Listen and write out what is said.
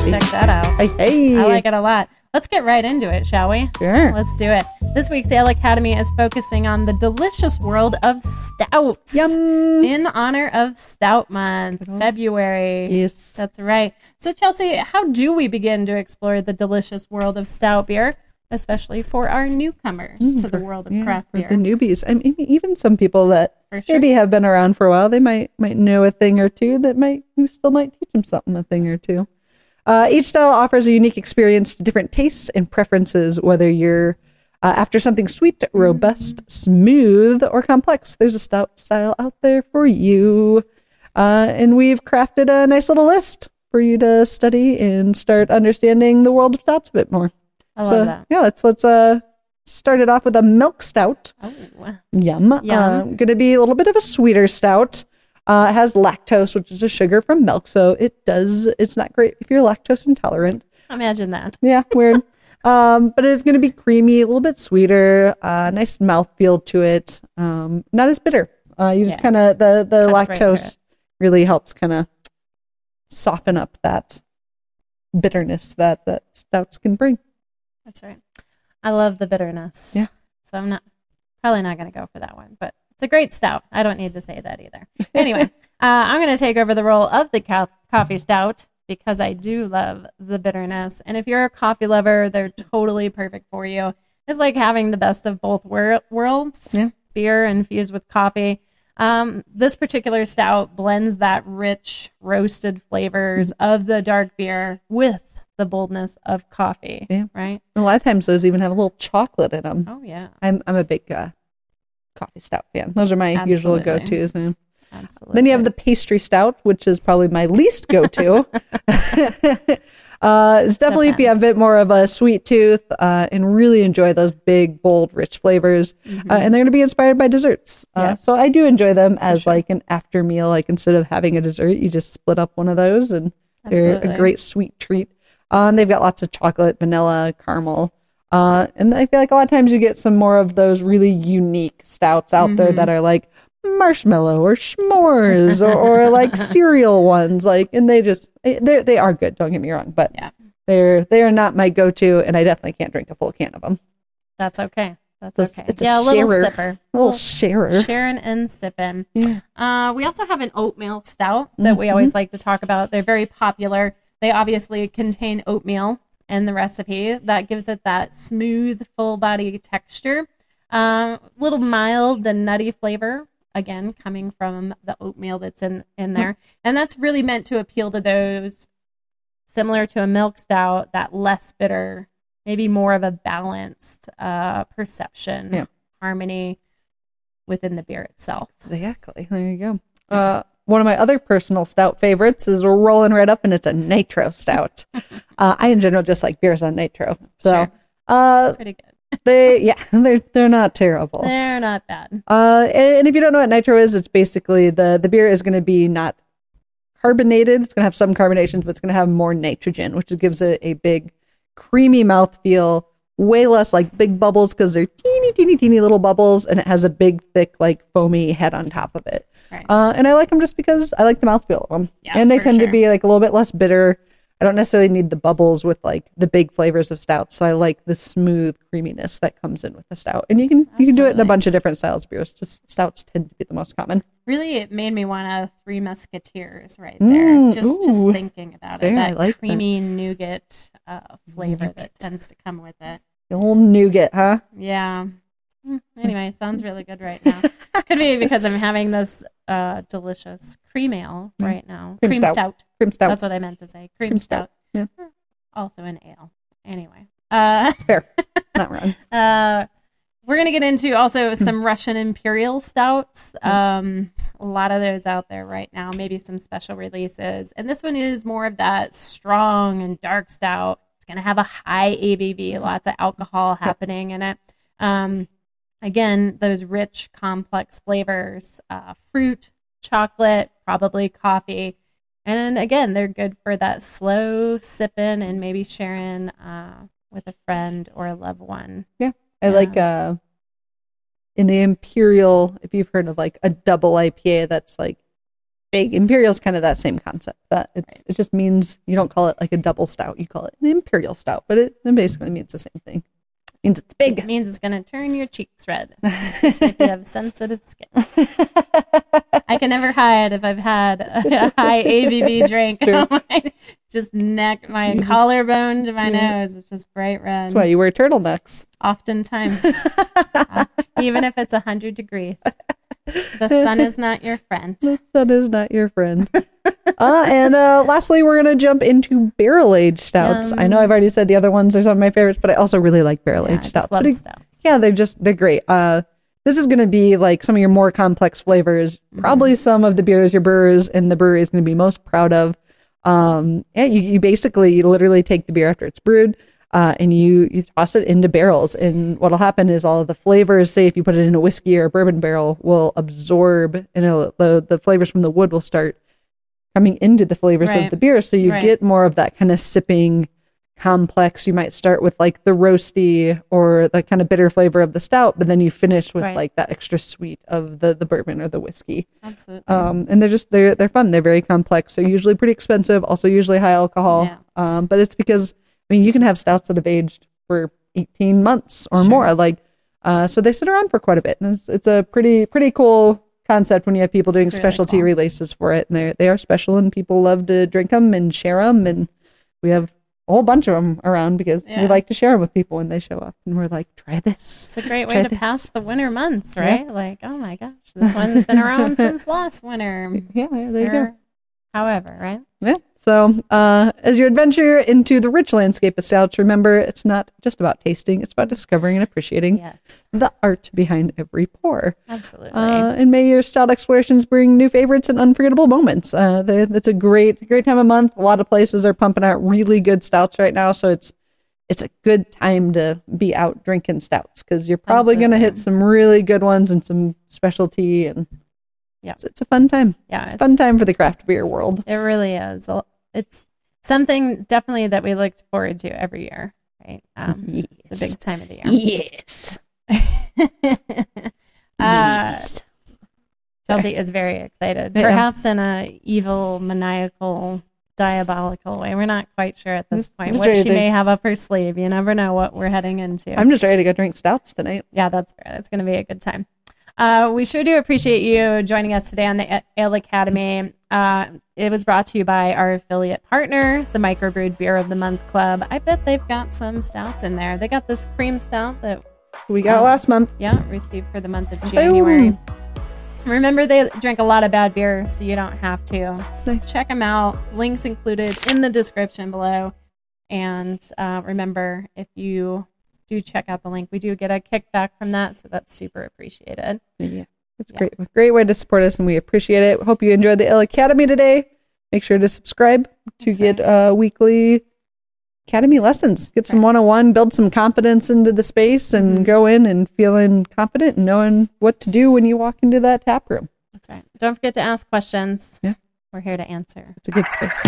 Check that out. Hey. I like it a lot. Let's get right into it, shall we? Sure. Let's do it. This week's Ale Academy is focusing on the delicious world of stouts. Yum. In honor of Stout Month, February. Yes. That's right. So, Chelsea, how do we begin to explore the delicious world of stout beer, especially for our newcomers to the world of craft beer? For the newbies. I mean, even some people that For sure. maybe have been around for a while, they might know a thing or two that you still might teach them something, a thing or two. Each style offers a unique experience to different tastes and preferences, whether you're after something sweet, robust, smooth, or complex. There's a stout style out there for you. And we've crafted a nice little list for you to study and start understanding the world of stouts a bit more. I love that. Yeah, let's start it off with a milk stout. Oh, Yum. Going to be a little bit of a sweeter stout. It has lactose, which is a sugar from milk, so it's not great if you're lactose intolerant. imagine that. Yeah, weird. But it's going to be creamy, a little bit sweeter, nice mouthfeel to it. Not as bitter. You just kind of, the lactose really helps kind of soften up that bitterness that stouts can bring. That's right. I love the bitterness. Yeah. So I'm probably not going to go for that one, but it's a great stout. I don't need to say that either. Anyway, I'm going to take over the role of the coffee stout because I do love the bitterness. And if you're a coffee lover, they're totally perfect for you. It's like having the best of both worlds, beer infused with coffee. This particular stout blends that rich roasted flavors of the dark beer with the boldness of coffee, right? A lot of times those even have a little chocolate in them. Oh, yeah. I'm a big coffee stout fan. Those are my usual go-tos. Man. Absolutely. Then you have the pastry stout, which is probably my least go-to. It's definitely if you have a bit more of a sweet tooth and really enjoy those big, bold, rich flavors. And they're going to be inspired by desserts. So I do enjoy them as like an after meal. Like instead of having a dessert, you just split up one of those and they're a great sweet treat. And they've got lots of chocolate, vanilla, caramel. And I feel like a lot of times you get some more of those really unique stouts out there that are like marshmallow or s'mores or like cereal ones. Like, and they are good. Don't get me wrong, but they are not my go-to, and I definitely can't drink a full can of them. That's okay. That's okay. It's a little sipper. A little sharer. Sharing and sipping. Yeah. We also have an oatmeal stout that we always like to talk about. They're very popular. They obviously contain oatmeal in the recipe. That gives it that smooth, full body texture. Little mild and nutty flavor, again, coming from the oatmeal that's in there. And that's really meant to appeal to those, similar to a milk stout, that less bitter, maybe more of a balanced perception, harmony within the beer itself. Exactly. There you go. One of my other personal stout favorites is rolling right up, and it's a Nitro Stout. I, in general, just like beers on Nitro. So, pretty good. They're not terrible. They're not bad. And if you don't know what Nitro is, it's basically the beer is going to be not carbonated. It's going to have some carbonations, but it's going to have more nitrogen, which gives it a big, creamy mouthfeel. Way less like big bubbles because they're teeny little bubbles, and it has a big, thick, like foamy head on top of it. Right. And I like them just because I like the mouthfeel of them. Yeah, and they tend to be like a little bit less bitter. I don't necessarily need the bubbles with like the big flavors of stouts. So I like the smooth creaminess that comes in with the stout. And you can do it in a bunch of different styles of beers. Just stouts tend to be the most common. Really, it made me want a Three Musketeers right there. Just thinking about it. That like creamy nougat flavor that tends to come with it. The old nougat, huh? Yeah. Anyway, sounds really good right now. Could be because I'm having this delicious cream ale right now. Cream stout. Cream stout. That's what I meant to say. Cream stout. Yeah. Also an ale. Anyway. Fair. Not wrong. We're going to get into also some Russian Imperial stouts. A lot of those out there right now. Maybe some special releases. And this one is more of that strong and dark stout. It's going to have a high ABV, lots of alcohol happening in it. Again, those rich, complex flavors, fruit, chocolate, probably coffee. And again, they're good for that slow sipping and maybe sharing with a friend or a loved one. Yeah. I like in the Imperial, if you've heard of like a double IPA that's like big. Imperial's kind of that same concept. That it just means you don't call it like a double stout. You call it an Imperial Stout, but it basically means the same thing. It means it's big. It means it's going to turn your cheeks red, especially if you have sensitive skin. I can never hide if I've had a high ABV drink. Just my collarbone to my nose. It's just bright red. That's why you wear turtlenex. Oftentimes. Even if it's 100 degrees. The sun is not your friend. The sun is not your friend. And lastly, we're going to jump into barrel-aged stouts. I know I've already said the other ones are some of my favorites, but I also really like barrel-aged stouts. I love stouts. Yeah, they're great. This is going to be like some of your more complex flavors. Probably some of the beers your brewers in the brewery is going to be most proud of. You basically literally take the beer after it's brewed, and you toss it into barrels. And what'll happen is all of the flavors, say if you put it in a whiskey or a bourbon barrel, will absorb, and the flavors from the wood will start coming into the flavors of the beer. So you get more of that kind of sipping complex. You might start with like the roasty or the kind of bitter flavor of the stout, but then you finish with like that extra sweet of the bourbon or the whiskey. Absolutely. And they're fun. They're very complex. They're usually pretty expensive, also usually high alcohol. Yeah. But it's because, I mean, you can have stouts that have aged for 18 months or more. Like, so they sit around for quite a bit. And it's a pretty cool concept when you have people doing specialty releases for it. And they are special, and people love to drink them and share them. And we have a whole bunch of them around because we like to share them with people when they show up, and we're like, try this. It's a great way to pass the winter months, right? Like, oh my gosh, this one's been around since last winter. Yeah, there you go. However, right? Yeah. So as you adventure into the rich landscape of stouts, remember, it's not just about tasting. It's about discovering and appreciating the art behind every pour. Absolutely. And may your stout explorations bring new favorites and unforgettable moments. That's a great time of month. A lot of places are pumping out really good stouts right now. So it's a good time to be out drinking stouts, because you're probably going to hit some really good ones and some specialty, and it's a fun time. Yeah, it's a fun time for the craft beer world. It really is. It's something definitely that we look forward to every year, right? It's a big time of the year. Yes. Chelsea is very excited, perhaps in a evil, maniacal, diabolical way. We're not quite sure at this point what she may have up her sleeve. You never know what we're heading into. I'm just ready to go drink stouts tonight. Yeah, that's fair. That's going to be a good time. We sure do appreciate you joining us today on the Ale Academy. It was brought to you by our affiliate partner, the Microbrewed Beer of the Month Club. I bet they've got some stouts in there. They got this cream stout that we got last month. Yeah, received for the month of January. Boom. Remember, they drink a lot of bad beer, so you don't have to. Nice. Check them out. Links included in the description below. And remember, if you do check out the link, we do get a kickback from that, so that's super appreciated. Yeah, it's great way to support us, and we appreciate it. Hope you enjoyed the Ale Academy today. Make sure to subscribe to get weekly Academy lessons. Get some 101, build some confidence into the space, and go in and feeling confident and knowing what to do when you walk into that tap room. That's right. Don't forget to ask questions. Yeah, we're here to answer. It's a good space.